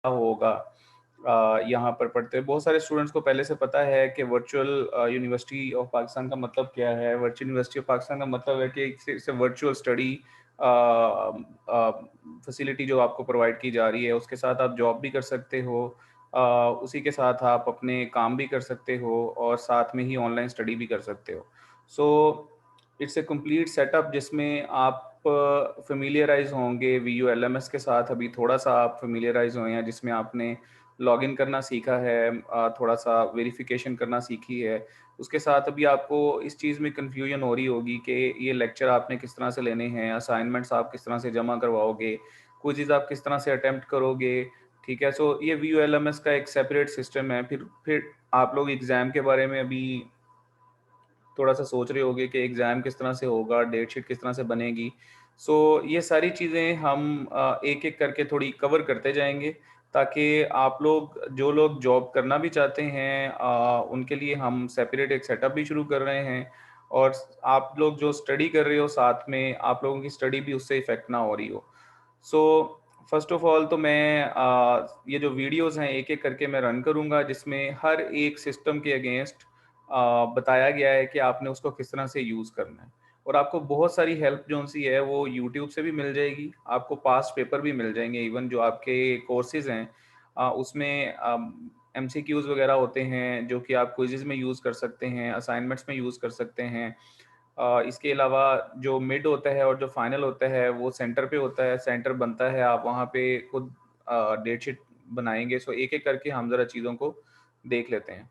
होगा। यहाँ पर पढ़ते बहुत सारे स्टूडेंट्स को पहले से पता है कि वर्चुअल यूनिवर्सिटी ऑफ पाकिस्तान का मतलब क्या है। वर्चुअल यूनिवर्सिटी ऑफ पाकिस्तान का मतलब है कि एक वर्चुअल स्टडी फैसिलिटी जो आपको प्रोवाइड की जा रही है, उसके साथ आप जॉब भी कर सकते हो, उसी के साथ आप अपने काम भी कर सकते हो और साथ में ही ऑनलाइन स्टडी भी कर सकते हो। So it's a complete setup जिसमें आप फेमिलियराइज होंगे VULMS के साथ। अभी थोड़ा सा आप फेमिलियराइज हुए हैं, जिसमें आपने लॉगिन करना सीखा है, थोड़ा सा वेरिफिकेशन करना सीखी है। उसके साथ अभी आपको इस चीज़ में कन्फ्यूजन हो रही होगी कि ये लेक्चर आपने किस तरह से लेने हैं, असाइनमेंट्स आप किस तरह से जमा करवाओगे, क्विज़ेज़ आप किस तरह से अटेम्प्ट करोगे। ठीक है, सो ये VULMS का एक सेपरेट सिस्टम है। फिर आप लोग एग्ज़ाम के बारे में अभी थोड़ा सा सोच रहे होगे कि एग्ज़ाम किस तरह से होगा, डेट शीट किस तरह से बनेगी। सो ये सारी चीज़ें हम एक-एक करके थोड़ी कवर करते जाएँगे, ताकि आप लोग जो लोग जॉब करना भी चाहते हैं उनके लिए हम सेपरेट एक सेटअप भी शुरू कर रहे हैं। और आप लोग जो स्टडी कर रहे हो साथ में, आप लोगों की स्टडी भी उससे इफ़ेक्ट ना हो रही हो। सो फर्स्ट ऑफ ऑल तो मैं ये जो वीडियोज़ हैं एक-एक करके मैं रन करूँगा, जिसमें हर एक सिस्टम के अगेंस्ट बताया गया है कि आपने उसको किस तरह से यूज़ करना है। और आपको बहुत सारी हेल्प जो-सी है वो यूट्यूब से भी मिल जाएगी, आपको पास्ट पेपर भी मिल जाएँगे। इवन जो आपके कोर्सेज़ हैं उसमें MCQs वगैरह होते हैं, जो कि आप क्विज़ेज़ में यूज़ कर सकते हैं, असाइनमेंट्स में यूज़ कर सकते हैं। इसके अलावा जो मिड होता है और जो फाइनल होता है वो सेंटर पे होता है, सेंटर बनता है, आप वहाँ पे खुद डेट शीट बनाएँगे। सो एक-एक करके हम ज़रा चीज़ों को देख लेते हैं।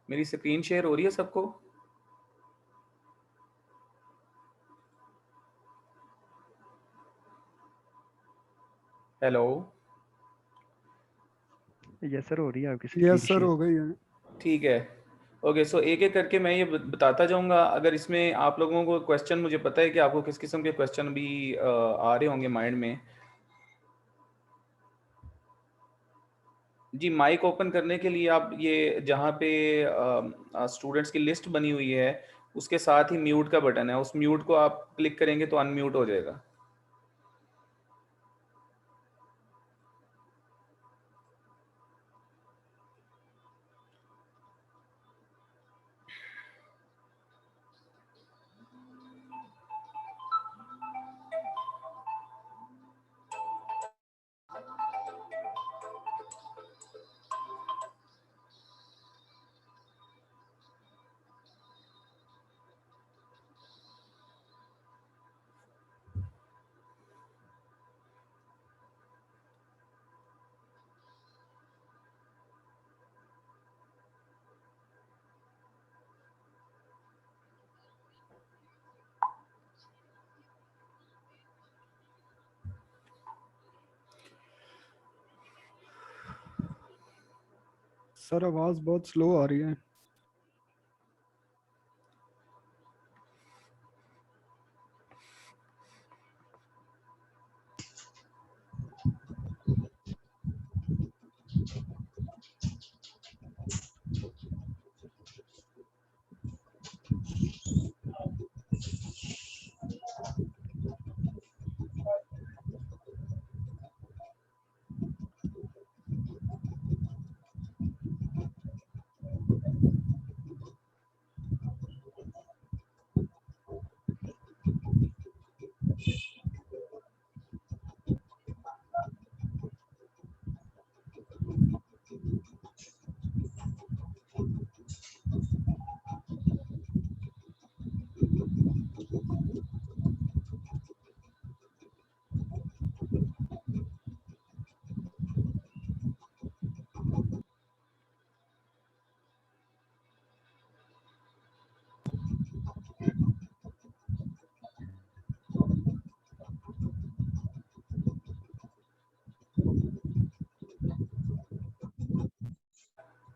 मेरी स्क्रीन शेयर हो रही है सबको? हेलो? यस सर, हो रही है आपकी स्क्रीन यस सर, शेयर। हो गई है। ठीक है। ओके, सो एक-एक करके मैं ये बताता जाऊँगा। अगर इसमें आप लोगों को क्वेश्चन, मुझे पता है कि आपको किस किस्म के क्वेश्चन भी आ रहे होंगे माइंड में। जी, माइक ओपन करने के लिए आप ये जहाँ पे स्टूडेंट्स की लिस्ट बनी हुई है, उसके साथ ही म्यूट का बटन है, उस म्यूट को आप क्लिक करेंगे तो अनम्यूट हो जाएगा। सर आवाज़ बहुत स्लो आ रही है।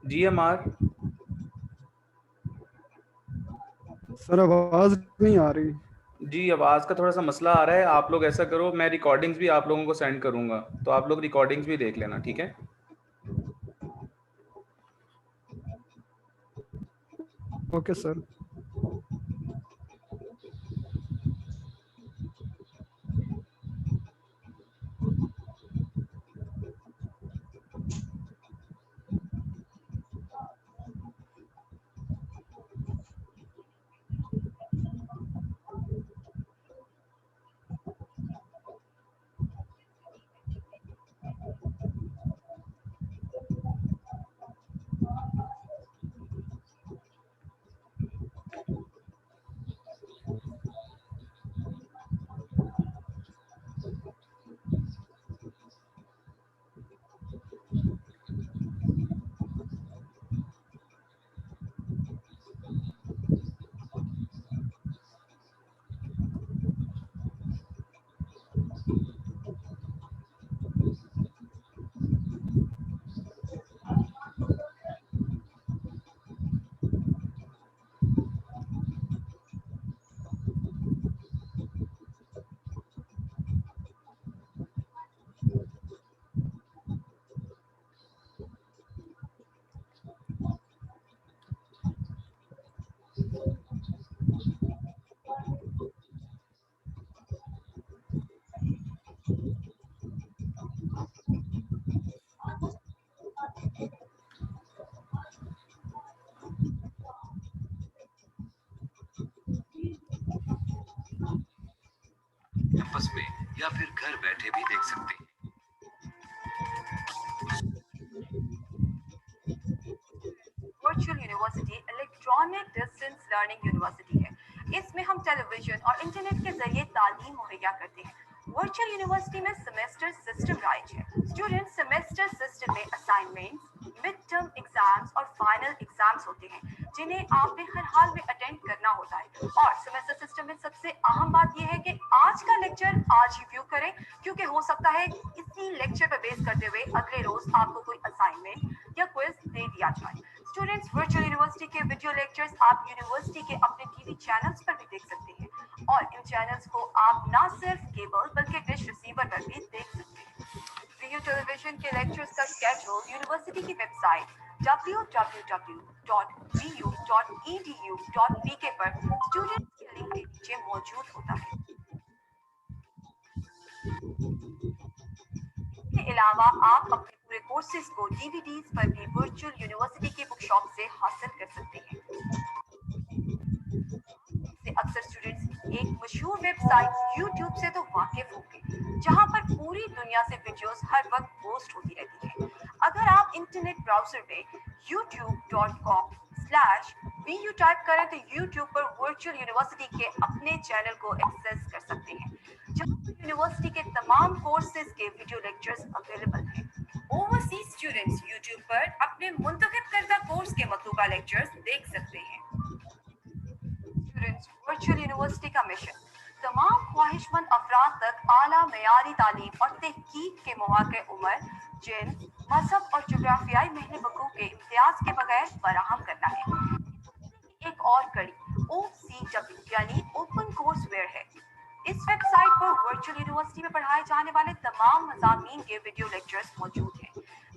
जी, अमार? सर आवाज़ नहीं आ रही। जी, आवाज़ का थोड़ा-सा मसला आ रहा है। आप लोग ऐसा करो, मैं रिकॉर्डिंग्स भी आप लोगों को सेंड करूँगा, तो आप लोग रिकॉर्डिंग्स भी देख लेना, ठीक है? Okay sir. कैंपस में या फिर घर बैठे भी देख सकते हैं। Virtual university electronic distance learning university है। इसमें हम टेलीविजन और इंटरनेट के जरिए तालीम मुहैया करते हैं। वर्चुअल यूनिवर्सिटी में सेमेस्टर सिस्टम राइज है। स्टूडेंट सेमेस्टर सिस्टम में असाइनमेंट्स, मिड टर्म एग्जाम्स और फाइनल एग्जाम्स होते हैं, जिन्हें आपने हर हाल में अटेंड करना होता है। और सेमेस्टर सिस्टम में सबसे अहम बात यह है कि आज का लेक्चर आज ही व्यू करें, क्योंकि हो सकता है इसी लेक्चर पर बेस करते हुए अगले रोज आपको कोई असाइनमेंट या क्विज दे दिया जाए। स्टूडेंट्स, वर्चुअल यूनिवर्सिटी के वीडियो लेक्चर्स आप यूनिवर्सिटी के अपने टीवी चैनल्स पर भी देख सकते हैं, और इन चैनल्स को आप ना सिर्फ केबल बल्कि डिश रिसीवर पर भी देख सकते हैं। वीडियो टेलीविजन के लेक्चर्स का स्केड्यूल यूनिवर्सिटी की वेबसाइट www.vu.edu.pk पर स्टूडेंट्स के लिंक के नीचे मौजूद होता है। इसके अलावा आप अपने पूरे कोर्सेज को डीवीडीज पर भी वर्चुअल यूनिवर्सिटी की बुकशॉप से हासिल कर सकते हैं। अक्सर स्टूडेंट्स एक मशहूर वेबसाइट YouTube से तो वाकिफ होंगे, जहां पर पूरी दुनिया से वीडियोस हर वक्त पोस्ट होती रहती है। अगर आप इंटरनेट ब्राउजर में youtube.com/vu टाइप करें तो YouTube पर वर्चुअल यूनिवर्सिटी के अपने चैनल को एक्सेस कर सकते हैं, जहां पर यूनिवर्सिटी के तमाम कोर्सेज के वीडियो लेक्चर्स अवेलेबल हैं। ओवरसीज स्टूडेंट्स YouTube पर अपने मुंतखब करदा कोर्स के मतलूबा लेक्चर्स देख सकते हैं। वर्चुअल यूनिवर्सिटी का मिशन तमाम ख्वाहिशमंद अफराद तक आला मेयारी तालीम और तहकीक के मौके उम्र, जिन्स, मजहब और जोग्राफियाई महल वकू के इम्तियाज के बगैर फराहम करना है। एक और कड़ी OCW यानी ओपन कोर्सवेयर है। इस वेबसाइट पर वर्चुअल यूनिवर्सिटी में पढ़ाए जाने वाले तमाम मज़ामीन के वीडियो लेक्चर्स मौजूद हैं,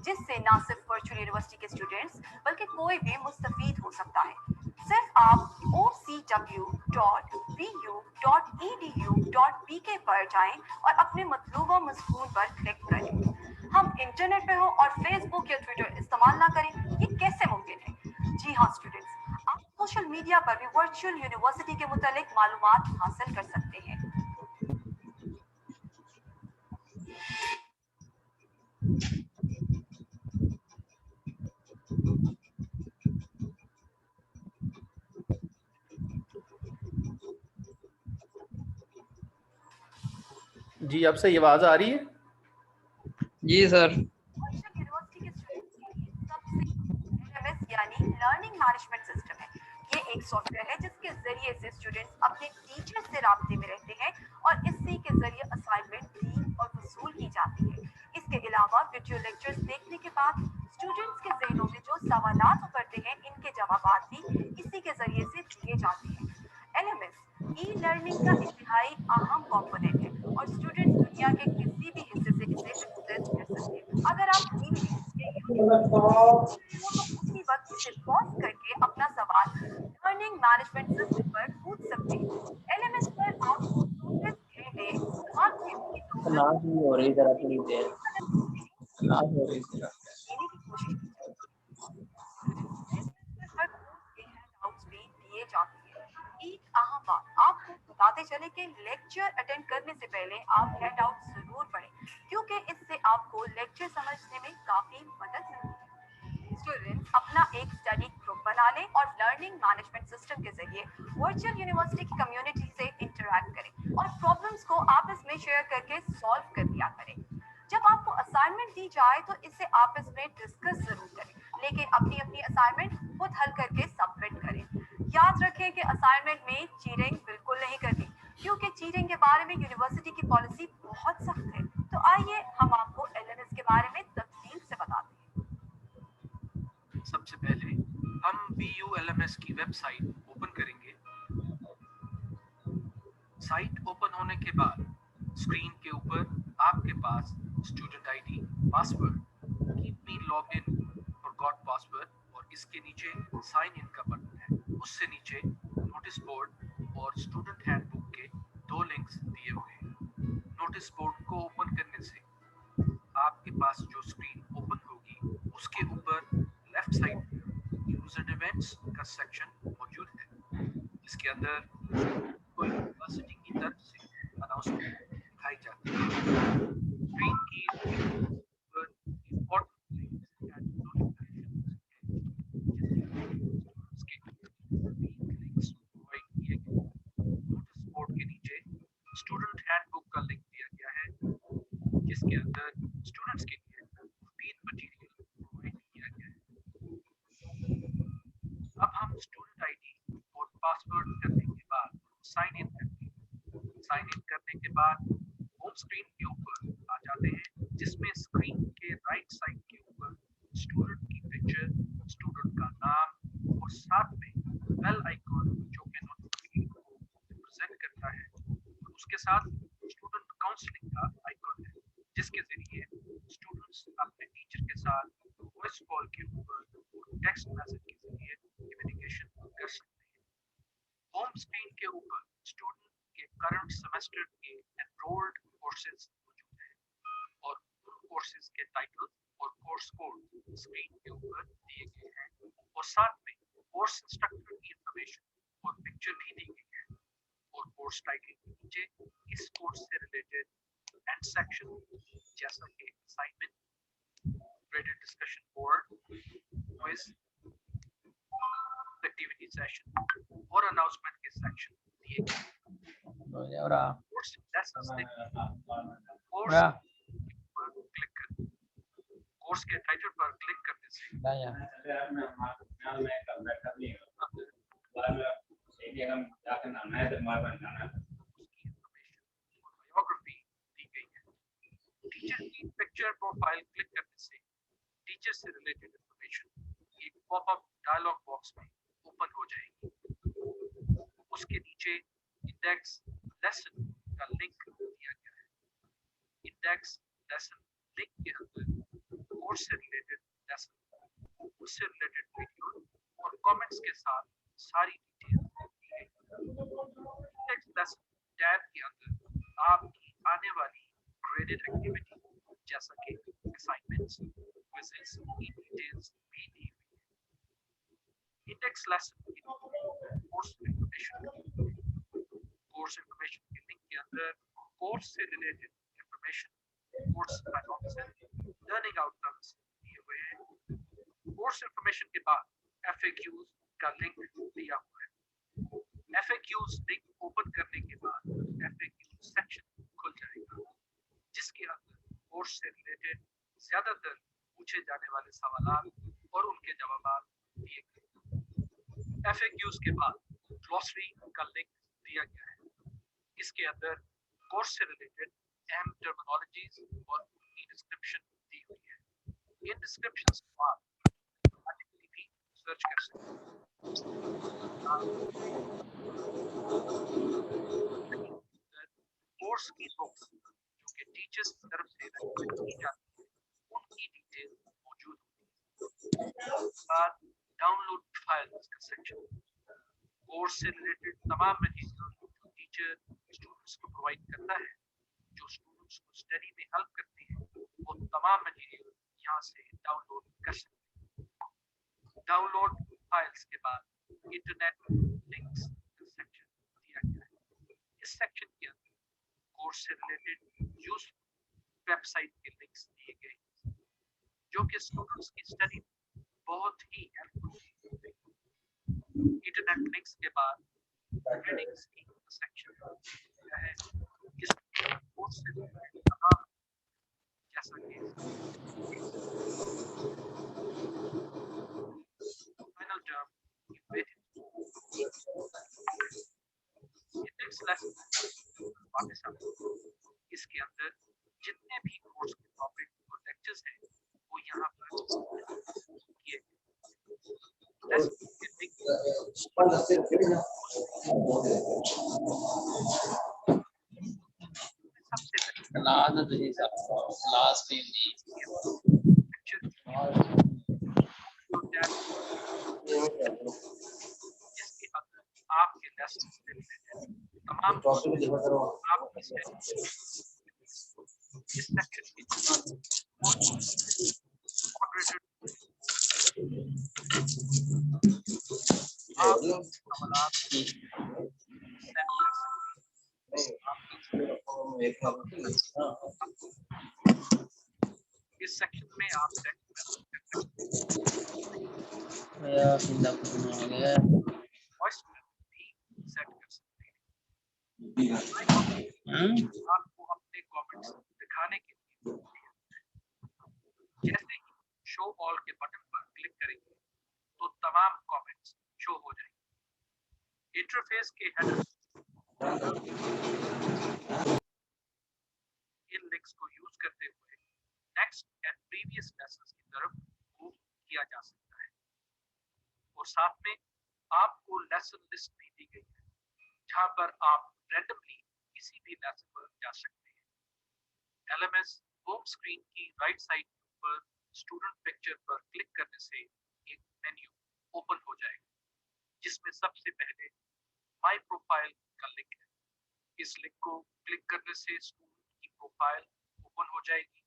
जिससे न सिर्फ वर्चुअल यूनिवर्सिटी के स्टूडेंट्स बल्कि कोई भी मुस्तफीद हो सकता है। सिर्फ आप ocw.vu.edu.pk पर जाएं और अपने मतलूबा मज़मून पर क्लिक करें। हम इंटरनेट पे हो और फेसबुक या ट्विटर इस्तेमाल ना करें, ये कैसे मुमकिन है? जी हाँ स्टूडेंट्स, आप सोशल मीडिया पर भी वर्चुअल यूनिवर्सिटी के मुतालिक मालूमात हासिल कर सकते हैं। जी, अब सही आवाज आ रही है? जी सर। वर्चुअल यूनिवर्सिटी के स्टूडेंट्स के लिए सबसे LMS यानी लर्निंग मैनेजमेंट सिस्टम है। ये एक सॉफ्टवेयर है जिसके जरिए से स्टूडेंट्स अपने टीचर से राब्ते में रहते हैं और इसी के जरिए असाइनमेंट दी और वसूल की जाती है। इसके अलावा वीडियो लेक्चर्स देखने के बाद स्टूडेंट्स के जहनों में जो सवालात उभरते हैं, इनके जवाबात भी इसी के जरिए से दिए जाते हैं। LMS ई-लर्निंग का इंतहाई अहम कंपोनेंट है और स्टूडेंट्स दुनिया के किसी भी हिस्से से इसे एक्सेस कर सकते हैं। अगर आप उसी वक्त इसे पॉज करके अपना सवाल मैनेजमेंट सिस्टम पर कूद सकते हैं। LMS पर आपको 24 घंटे भाग के भी नाश नहीं हो रही जरा थोड़ी देर नाश हो रही जरा देने की कोशिश की जाती है। हर कोर्स के हैंडआउट्स भी दिए जाते हैं। एक अहम बात आपको बताते चले कि लेक्चर अटेंड करने से पहले आप हैंडआउट जरूर पढ़ें, क्योंकि इससे आपको लेक्चर समझने में काफी मदद मिलती है। स्टूडेंट्स अपना एक स्टडी ग्रुप बना लें और लर्निंग मैनेजमेंट सिस्टम के जरिए वर्चुअल यूनिवर्सिटी की कम्युनिटी से इंटरैक्ट करें और प्रॉब्लम्स को आपस में शेयर करके सॉल्व कर दिया करें। जब आपको असाइनमेंट दी जाए तो इसे आपस में डिस्कस जरूर करें, लेकिन अपनी अपनी असाइनमेंट खुद हल करके सबमिट करें। याद रखें कि असाइनमेंट में चीटिंग बिल्कुल नहीं करनी, क्योंकि चीटिंग के बारे में यूनिवर्सिटी की पॉलिसी बहुत सख्त है। तो आइए हम आपको LMS के बारे में तफसील से बताते हैं। सबसे पहले हम BULMS की वेबसाइट ओपन करेंगे। साइट ओपन होने के बाद स्क्रीन के ऊपर आपके पास student ID, password, keep me login, forgot password और इसके नीचे साइन इन का बटन है। उससे नीचे नोटिस बोर्ड और स्टूडेंट हैंडबुक के 2 लिंक्स दिए हुए हैं। नोटिस बोर्ड को ओपन करने से आपके पास जो स्क्रीन ओपन होगी उसके ऊपर लेफ्ट साइड यूजर इवेंट्स का सेक्शन मौजूद है, जिसके अंदर कोई यूनिवर्सिटी की तरफ से अनाउंसमेंट दिखाई जाती है। स्क्रीन की पर इंपॉर्टेंट लिंक्स एंड नोटिफिकेशंस के लिंक्स प्रोवाइड किए गए। नोटिस बोर्ड के नीचे स्टूडेंट हैंडबुक का लिंक दिया गया है, जिसके अंदर स्टूडेंट्स के लिए 3 मटेरियल प्रोवाइड किया गया है। अब हम स्टूडेंट आईडी और पासवर्ड करने के बाद साइन इन करते हैं। साइन इन करने के बाद होम स्क्रीन के ऊपर आ जाते हैं, जिसमें स्क्रीन के राइट साइड के ऊपर स्टूडेंट की पिक्चर, स्टूडेंट का नाम और साथ में बेल आइकॉन जो कि नोटिफिकेशन को रिप्रेजेंट करता है, और उसके साथ स्टूडेंट काउंसलिंग का आइकॉन है, जिसके जरिए स्टूडेंट्स अपने टीचर के साथ वॉइस कॉल के ऊपर और टेक्स्ट मैसेज के जरिए कम्युनिकेशन कर सकते हैं। होम स्क्रीन के ऊपर स्टूडेंट के करंट सेमेस्टर के एनरोल्ड कोर्सेज मौजूद हैं और उन कोर्सेज के टाइटल और कोर्स कोड स्क्रीन के ऊपर दिए गए हैं, और साथ में कोर्स इंस्ट्रक्टर की इंफॉर्मेशन और पिक्चर भी दी गई है। और कोर्स टाइटल के नीचे इस कोर्स से रिलेटेड एंड सेक्शन जैसा कि assignment, graded discussion board, quiz, activity session और अनाउंसमेंट के सेक्शन दिए गए। कोर्स लेसन्स कोर्स पर क्लिक कर कोर्स के टाइटल पर क्लिक करने से उसकी इंफॉर्मेशन और बायोग्राफी दी गई है। टीचर की पिक्चर प्रोफाइल क्लिक करने से टीचर से रिलेटेड इंफॉर्मेशन एक पॉपअप डायलॉग बॉक्स में ओपन हो जाएगी। उसके नीचे इंडेक्स लेसन का लिंक दिया गया है। इंडेक्स लेसन लिंक के अंदर कोर्स से रिलेटेड लेसन, उससे रिलेटेड वीडियो और कमेंट्स के साथ सारी डिटेल दी गई है। इंडेक्स लेसन टैब के अंदर आपकी आने वाली ग्रेडेड एक्टिविटी जैसा कि असाइनमेंट्स, क्विज़ेस की डिटेल्स भी दी हुई है। इंडेक्स लेसन कोर्स इंफॉर्मेशन के लिंक के अंदर कोर्स से related information, course synopsis, learning outcomes दिए हुए हैं। कोर्स इंफॉर्मेशन के बाद FAQs का लिंक दिया हुआ है। FAQs लिंक ओपन करने के बाद FAQ सेक्शन खुल जाएगा, जिसके अंदर कोर्स से रिलेटेड ज्यादातर पूछे जाने वाले सवाल और उनके जवाब दिए गए। FAQs के बाद ग्लॉसरी का लिंक दिया गया है। इसके अंदर कोर्स से रिलेटेड अहम टर्मिनोलॉजीज और उनकी डिस्क्रिप्शन दी हुई है। इन डिस्क्रिप्शंस के बाद ऑटोमेटिकली भी सर्च कर सकते हैं। कोर्स की बुक्स जो कि टीचर्स की तरफ से रेकमेंड की जाती है, उनकी डिटेल मौजूद होती है। बाद डाउनलोड फाइल्स का सेक्शन, कोर्स से रिलेटेड तमाम मटेरियल जो टीचर स्टूडेंट्स को प्रोवाइड करता है, जो स्टूडेंट्स को स्टडी में हेल्प करते हैं, वो तमाम मटेरियल यहाँ से डाउनलोड कर सकते हैं। डाउनलोड फाइल्स के बाद इंटरनेट लिंक्स का सेक्शन दिया गया है। इस सेक्शन के अंदर कोर्स से रिलेटेड यूजफुल वेबसाइट के लिंक्स दिए गए हैं, जो कि स्टूडेंट्स की स्टडी में बहुत ही हेल्पफुल होते हैं। इंटरनेट लिंक्स के बाद रीडिंग्स की सेक्शन दिया है, जिसमें कोर्स से रिलेटेड तमाम जैसा कि फाइनल टर्म नेक्स्ट लेसन वापस आते हैं। इसके अंदर जितने भी कोर्स के टॉपिक और लेक्चर्स हैं वो यहाँ पर किए लास्ट जिसके अंदर आपके लेसन से रिलेटेड तमाम आपकी इस सेक्शन की आप सवालात सेंड कर सकते। इस सेक्शन में आप वॉइस भी सेट कर सकते हैं। आपको अपने कमेंट्स दिखाने के लिए जैसे ही शो ऑल के बटन पर क्लिक करेंगे तो तमाम कमेंट्स शो हो जाएंगे। इंटरफेस के हेडर इन लिंक्स को यूज करते हुए नेक्स्ट एंड प्रीवियस लेसन्स की तरफ मूव किया जा सकता है, और साथ में आपको लेसन लिस्ट भी दी गई है, जहां पर आप रैंडमली किसी भी लेसन पर जा सकते हैं। LMS होम स्क्रीन की राइट साइड पर स्टूडेंट पिक्चर पर क्लिक करने से एक मेन्यू ओपन हो जाएगा, जिसमें सबसे पहले माय प्रोफाइल का लिंक है। इस लिंक को क्लिक करने से स्टूडेंट की प्रोफाइल ओपन हो जाएगी।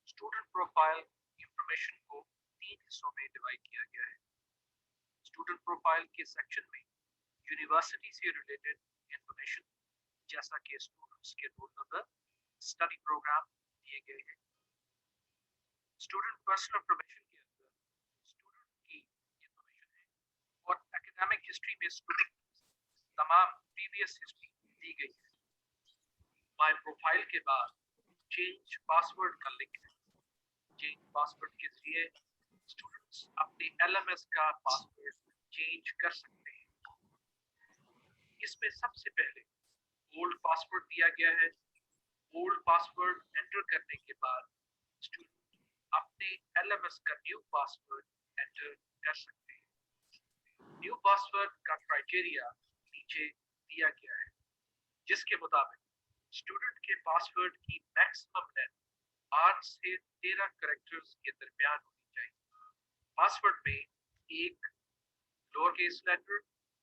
स्टूडेंट प्रोफाइल इंफॉर्मेशन को 3 हिस्सों में डिवाइड किया गया है। स्टूडेंट प्रोफाइल के सेक्शन में यूनिवर्सिटी से रिलेटेड इंफॉर्मेशन जैसा कि स्टूडेंट्स के रोल नंबर, स्टडी प्रोग्राम दिए गए हैं। स्टूडेंट पर्सनल इंफॉर्मेशन के अंदर स्टूडेंट की इंफॉर्मेशन है, और एकेडमिक हिस्ट्री में स्टूडेंट तमाम प्रीवियस हिस्ट्री दी गई है। माय प्रोफाइल के बाद चेंज पासवर्ड का लिंक है। चेंज पासवर्ड के जरिए स्टूडेंट्स अपने LMS का पासवर्ड चेंज कर सकते हैं। इसमें सबसे पहले ओल्ड पासवर्ड दिया गया है। ओल्ड पासवर्ड एंटर करने के बाद स्टूडेंट अपने LMS का न्यू पासवर्ड एंटर कर सकते हैं। न्यू पासवर्ड का क्राइटेरिया नीचे दिया गया है, जिसके मुताबिक स्टूडेंट के पासवर्ड की मैक्सिमम लेंथ 8 से 13 कैरेक्टर्स के दरमियान होनी चाहिए। पासवर्ड में एक lower case letter,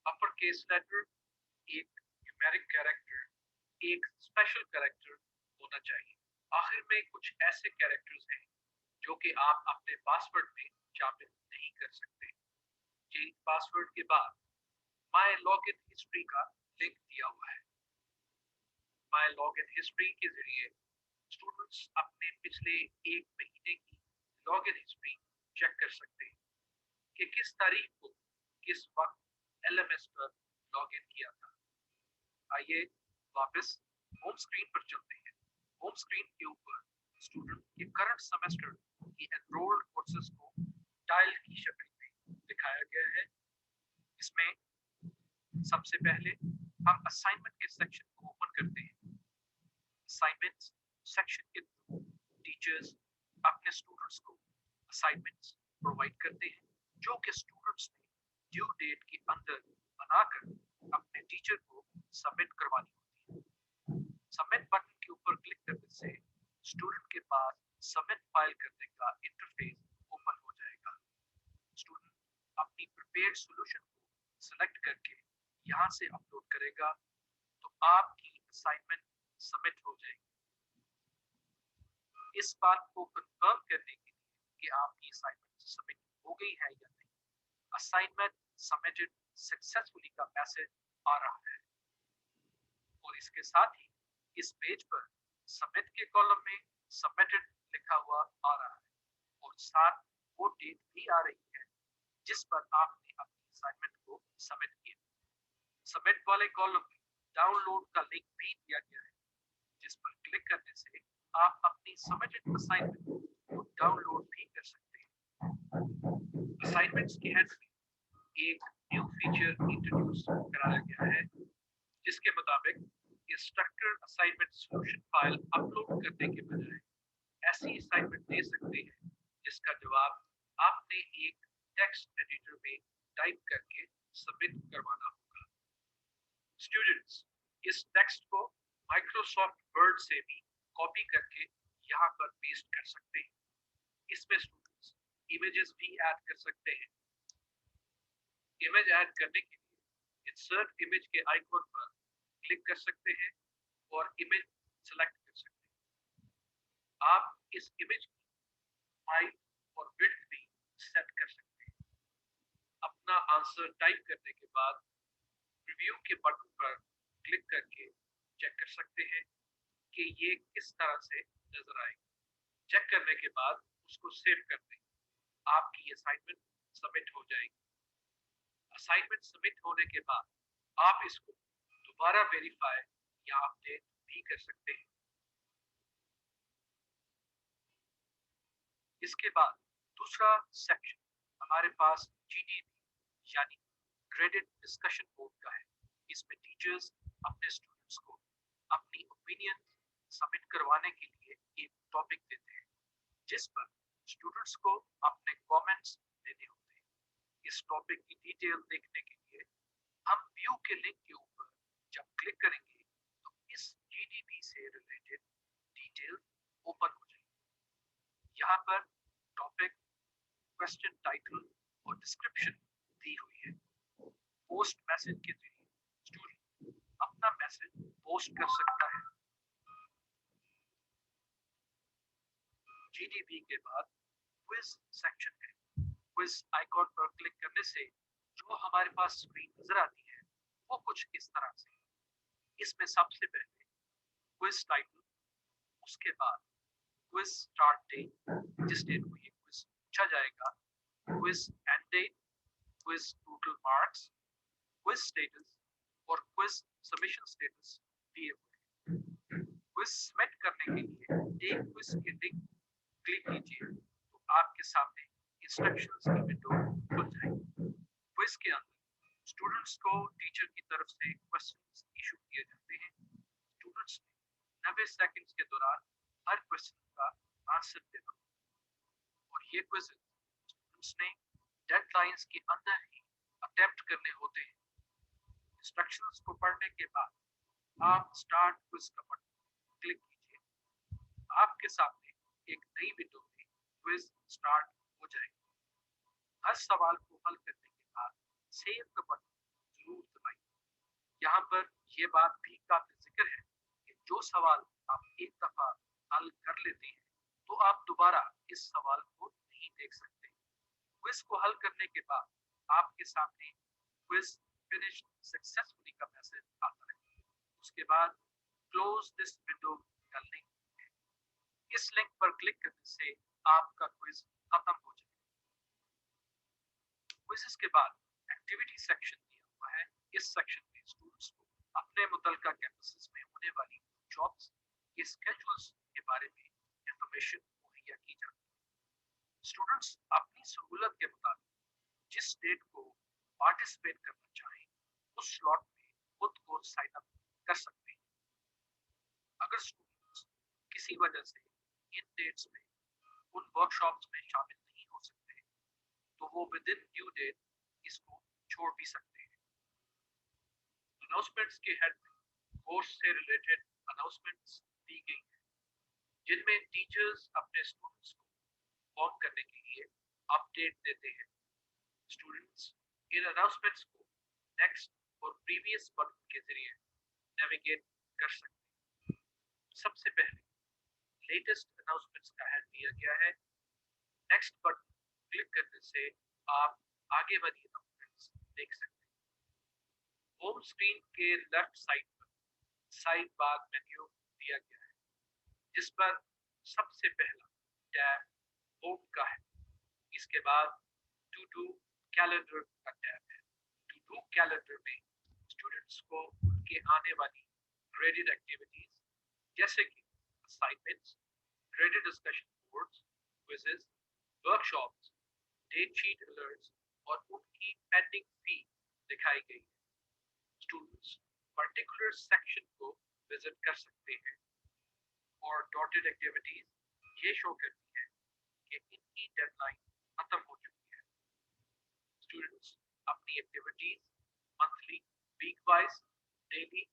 upper case letter, एक न्यूमेरिक कैरेक्टर, एक स्पेशल कैरेक्टर होना चाहिए। आखिर में कुछ ऐसे कैरेक्टर्स हैं जो कि आप अपने पासवर्ड में शामिल नहीं कर सकते। चेंज पासवर्ड के बाद माय लॉगिन हिस्ट्री का लिंक दिया हुआ है। माय लॉगिन हिस्ट्री के जरिए स्टूडेंट्स अपने पिछले 1 महीने की लॉगिन हिस्ट्री चेक कर सकते हैं कि किस तारीख को किस वक्त LMS पर लॉगिन किया था। आइए वापस होम स्क्रीन पर चलते हैं। होम स्क्रीन के ऊपर स्टूडेंट के करंट सेमेस्टर की एनरोल्ड कोर्सेज को टाइल की शक्ल में दिखाया गया है। इसमें सबसे पहले हम असाइनमेंट के सेक्शन को ओपन करते हैं। असाइनमेंट्स सेक्शन के थ्रू टीचर्स अपने स्टूडेंट्स को असाइनमेंट्स प्रोवाइड करते हैं, जो कि स्टूडेंट्स ने ड्यू डेट के अंदर बनाकर अपने टीचर को सबमिट करवानी होती है। सबमिट बटन के ऊपर क्लिक करने से स्टूडेंट के पास सबमिट फाइल करने का इंटरफेस ओपन हो जाएगा। स्टूडेंट अपनी प्रिपेयर्ड सॉल्यूशन को सिलेक्ट करके यहाँ से अपलोड करेगा तो आपकी असाइनमेंट सबमिट हो जाएगी। इस बात को कंफर्म करने के लिए कि आपकी असाइनमेंट सबमिट हो गई है या नहीं, असाइनमेंट सबमिटेड सक्सेसफुली का मैसेज आ रहा है और इसके साथ ही इस पेज पर सबमिट के कॉलम में सबमिटेड लिखा हुआ आ रहा है और साथ वो डेट भी आ रही है जिस पर आपने अपनी असाइनमेंट को सबमिट किया। सबमिट वाले कॉलम में डाउनलोड का लिंक भी दिया गया है जिस पर क्लिक करने से आप अपनी सबमिटेड असाइनमेंट को डाउनलोड भी कर सकते हैं। असाइनमेंट्स के हेड में एक न्यू फीचर इंट्रोड्यूस कराया गया है जिसके मुताबिक instructor assignment solution file upload करने के बजाय ऐसी असाइनमेंट दे सकते हैं जिसका जवाब आपने एक टेक्स्ट एडिटर में टाइप करके सबमिट करवाना होगा। स्टूडेंट्स इस टेक्स्ट को माइक्रोसॉफ्ट वर्ड से भी कॉपी करके यहाँ पर पेस्ट कर सकते हैं। इसमें स्टूडेंट्स इमेजेस भी ऐड कर सकते हैं। इमेज ऐड करने के लिए इंसर्ट इमेज के आइकॉन पर क्लिक कर सकते हैं और इमेज सेलेक्ट कर सकते हैं। आप इस इमेज की हाइट और विड्थ भी सेट कर सकते हैं। अपना आंसर टाइप करने के बाद रिव्यू के बटन पर क्लिक करके चेक कर सकते हैं कि ये किस तरह से नजर आएगा। चेक करने के बाद उसको सेव कर दें। आपकी असाइनमेंट सबमिट हो जाएगी। असाइनमेंट सबमिट होने के बाद आप इसको दोबारा वेरीफाई या अपडेट भी कर सकते हैं। इसके बाद दूसरा सेक्शन हमारे पास GDB यानी ग्रेडेड डिस्कशन बोर्ड का है। इसमें टीचर्स अपने स्टूडेंट्स को अपनी ओपिनियन सबमिट करवाने के लिए एक टॉपिक देते हैं जिस पर स्टूडेंट्स को अपने कमेंट्स देने होते हैं। इस टॉपिक की डिटेल देखने के लिए हम व्यू के लिंक के ऊपर जब क्लिक करेंगे तो इस GDB से रिलेटेड डिटेल ओपन हो जाएगी। यहाँ पर टॉपिक, क्वेश्चन टाइटल और डिस्क्रिप्शन दी हुई है। पोस्ट मैसेज के जरिए स्टूडेंट अपना मैसेज पोस्ट कर सकता है। GDB के बाद क्विज सेक्शन है। क्विज आइकॉन पर क्लिक करने से जो हमारे पास स्क्रीन नजर आती है वो कुछ इस तरह से। इसमें सबसे पहले क्विज टाइटल, उसके बाद क्विज स्टार्ट डेट, जिस डेट को ये क्विज पूछा जाएगा, quiz end date, quiz total marks, quiz status और क्विज सबमिशन स्टेटस दिए हुए हैं। क्विज सबमिट करने के लिए एक क्विज के लिंक क्लिक कीजिए तो आपके सामने इंस्ट्रक्शंस की विंडो खुल जाएगी। क्विज के अंदर स्टूडेंट्स को टीचर की तरफ से क्वेश्चंस इशू किए जाते हैं। स्टूडेंट्स ने 90 सेकंड्स के दौरान हर क्वेश्चन का आंसर देना और ये क्विज स्टूडेंट्स ने डेडलाइंस के अंदर ही अटेम्प्ट करने होते हैं। इंस्ट्रक्शंस को पढ़ने के बाद आप स्टार्ट क्विज का बटन क्लिक कीजिए। आपके सामने एक नई विंडो में क्विज स्टार्ट हो जाएगी। हर सवाल को हल करने के बाद सेव द बटन जरूर दबाइए। यहाँ पर यह बात भी काबिल जिक्र है कि जो सवाल आप एक दफा हल कर लेते हैं तो आप दोबारा इस सवाल को नहीं देख सकते। क्विज को हल करने के बाद आपके सामने क्विज फिनिश सक्सेसफुली का मैसेज आता है। उसके बाद क्लोज दिस विंडो का लिंक है। इस लिंक पर क्लिक करने से आपका क्विज खत्म हो जाएगा। क्विज़ेस के बाद एक्टिविटी सेक्शन दिया हुआ है। इस सेक्शन में स्टूडेंट्स को अपने मुतल्लिका कैंपसेस में होने वाली जॉब्स के स्केड्यूल्स के बारे में इंफॉर्मेशन मुहैया की जाती है। स्टूडेंट्स अपनी सहूलत के मुताबिक जिस डेट को पार्टिसिपेट करना चाहें उस स्लॉट में खुद को साइन अप कर सकते हैं। अगर स्टूडेंट्स किसी वजह से इन डेट्स में उन वर्कशॉप्स में शामिल नहीं हो सकते तो वो विद इन ड्यू डेट इसको छोड़ भी सकते हैं। अनाउंसमेंट्स के हेड में कोर्स से रिलेटेड अनाउंसमेंट्स दी गई हैं जिनमें टीचर्स अपने स्टूडेंट्स को इन्फॉर्म करने के लिए अपडेट देते हैं। स्टूडेंट्स इन अनाउंसमेंट्स को नेक्स्ट और प्रीवियस बटन के जरिए नेविगेट कर सकते हैं। सबसे पहले लेटेस्ट अनाउंसमेंट्स का हेल्प दिया गया है। नेक्स्ट बटन क्लिक करने से आप आगे वाली अनाउंसमेंट्स देख सकते हैं। होम स्क्रीन के लेफ्ट साइड पर साइड बार मेन्यू दिया गया है, जिस पर सबसे पहला टैब होम का है। इसके बाद टू डू कैलेंडर का टैब है। टू डू कैलेंडर में स्टूडेंट्स को उनके आने वाली ग्रेडेड एक्टिविटीज जैसे कि assignments, graded discussion boards, quizzes, workshops, date sheet alerts और उनकी पेंडिंग फी दिखाई गई है। स्टूडेंट्स पर्टिकुलर सेक्शन को विजिट कर सकते हैं और डॉटेड एक्टिविटीज ये शो करती है कि इनकी डेडलाइन खत्म हो चुकी है। स्टूडेंट्स अपनी activities monthly, week wise, daily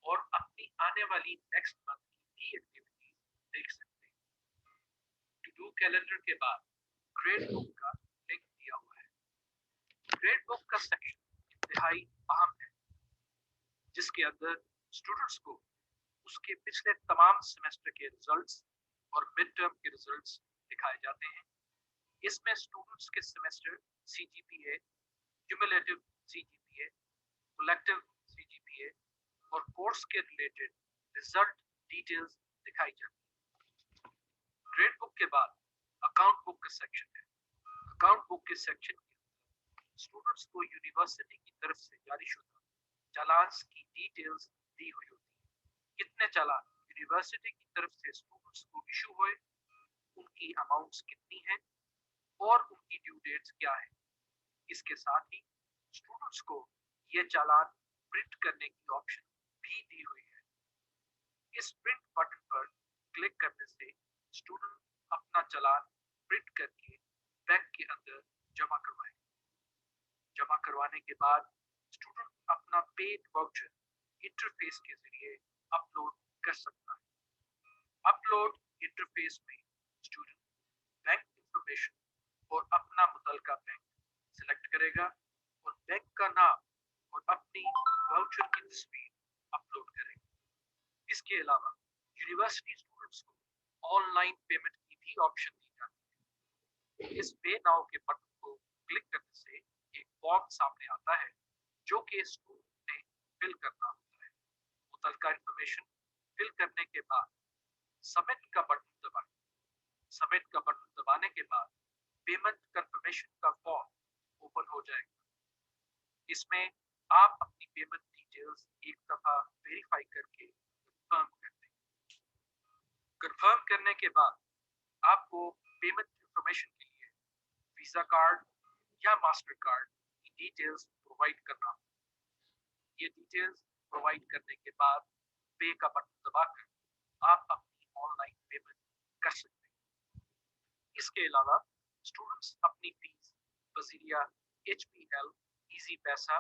और अपनी आने वाली नेक्स्ट मंथ की एक्टिविटीज देख सकते हैं। टू डू कैलेंडर के बाद ग्रेड बुक का लिंक दिया हुआ है। ग्रेड बुक का सेक्शन इंतहाई अहम है, जिसके अंदर स्टूडेंट्स को उसके पिछले तमाम सेमेस्टर के रिजल्ट्स और मिड टर्म के रिजल्ट्स दिखाए जाते हैं। इसमें स्टूडेंट्स के semester CGPA, cumulative CGPA, collective CGPA और कोर्स के रिलेटेड रिजल्ट डिटेल्स दिखाई जाती है। ग्रेड बुक के बाद अकाउंट बुक का सेक्शन है। अकाउंट बुक के सेक्शन में स्टूडेंट्स को यूनिवर्सिटी की तरफ से जारीशुदा चालान्स की डिटेल्स दी हुई होती है। कितने चालान यूनिवर्सिटी की तरफ से स्टूडेंट्स को इशू हुए, उनकी अमाउंट्स कितनी है और उनकी ड्यू डेट्स क्या है। इसके साथ ही स्टूडेंट्स को ये चालान प्रिंट करने की ऑप्शन भी दी हुई है। इस प्रिंट बटन पर क्लिक करने से स्टूडेंट अपना चालान प्रिंट करके बैंक के अंदर जमा करवाए। जमा करवाने के बाद स्टूडेंट अपना पेड वाउचर इंटरफेस के जरिए अपलोड कर सकता है। अपलोड इंटरफेस में स्टूडेंट बैंक इंफॉर्मेशन और अपना मुतलका बैंक सिलेक्ट करेगा और बैंक का नाम और अपनी वाउचर की तस्वीर अपलोड करेगा। इसके अलावा यूनिवर्सिटी स्टूडेंट्स को ऑनलाइन पेमेंट की भी ऑप्शन दी जाती है। इस पे नाउ के बटन को क्लिक करने से एक फॉर्म सामने आता है जो कि स्टूडेंट ने फिल करना होता है। मुतलका इंफॉर्मेशन फिल करने के बाद सबमिट का बटन दबाएं। सबमिट का बटन दबाने के बाद पेमेंट कंफर्मेशन का फॉर्म ओपन हो जाएगा। इसमें आप अपनी पेमेंट डिटेल्स एक दफा वेरीफाई करके कंफर्म कर दें। कंफर्म करने के बाद आपको पेमेंट इंफॉर्मेशन के लिए वीजा कार्ड या मास्टर कार्ड की डिटेल्स प्रोवाइड करना होगा। ये डिटेल्स प्रोवाइड करने के बाद पे का बटन दबाकर आप अपनी ऑनलाइन पेमेंट कर सकते हैं। इसके अलावा स्टूडेंट्स अपनी फीस वजीरिया, HPL, इजी पैसा,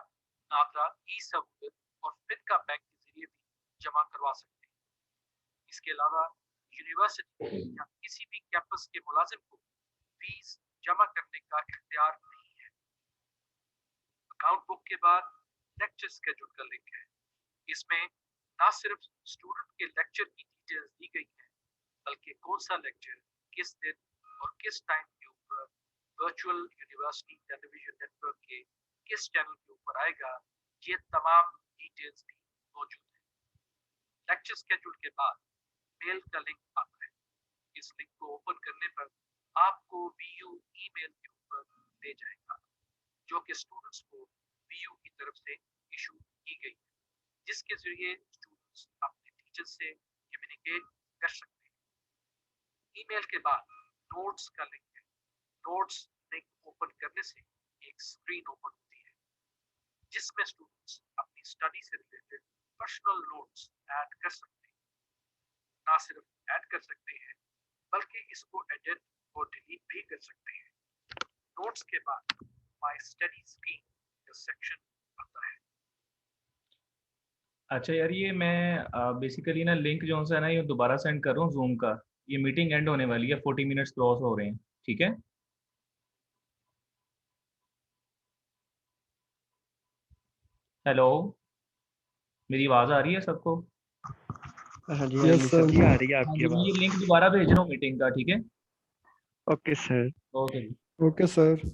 नादरा, ई-सहूलत और फिनका बैंक के जरिए भी जमा करवा सकते हैं। इसके अलावा यूनिवर्सिटी या किसी भी कैंपस के मुलाजिम को फीस जमा करने का इख्तियार नहीं है। अकाउंट बुक के बाद लेक्चर स्केड्यूल का लिंक है। इसमें ना सिर्फ स्टूडेंट के लेक्चर की डिटेल्स दी गई है, बल्कि कौन सा लेक्चर किस दिन और किस टाइम के ऊपर वर्चुअल यूनिवर्सिटी टेलीविजन नेटवर्क के किस चैनल के ऊपर आएगा, ये तमाम डिटेल्स भी मौजूद है। लेक्चर स्केड्यूल के बाद मेल का लिंक आता है। इस लिंक को ओपन करने पर आपको VU ईमेल के ऊपर ले जाएगा, जो कि स्टूडेंट्स को VU की तरफ से इशू की गई है, जिसके जरिए स्टूडेंट्स अपने टीचर से कम्युनिकेट कर सकते हैं। ईमेल के बाद नोट्स का लिंक है। नोट्स लिंक ओपन करने से एक स्क्रीन ओपन होती है, जिसमें स्टूडेंट्स अपनी स्टडी से रिलेटेड पर्सनल नोट्स ऐड कर सकते हैं। ना सिर्फ ऐड कर सकते हैं, बल्कि इसको एडिट और डिलीट भी कर सकते हैं। नोट्स के बाद माय स्टडी स्क्रीन का सेक्शन आता है। अच्छा यार, ये मैं बेसिकली ना लिंक जो सा है ना, ये दोबारा सेंड कर रहा हूँ जूम का। ये मीटिंग एंड होने वाली है, 40 मिनट्स क्रॉस हो रहे हैं, ठीक है। हेलो। मेरी आवाज आ रही है सबको? हाँ जी Yes, सर जी, sir. आ रही है हाँ आपकी जी, मैं आवाज। ये लिंक दोबारा भेज रहा हूँ मीटिंग का, ठीक है? Okay sir. ओके जी। Okay, sir.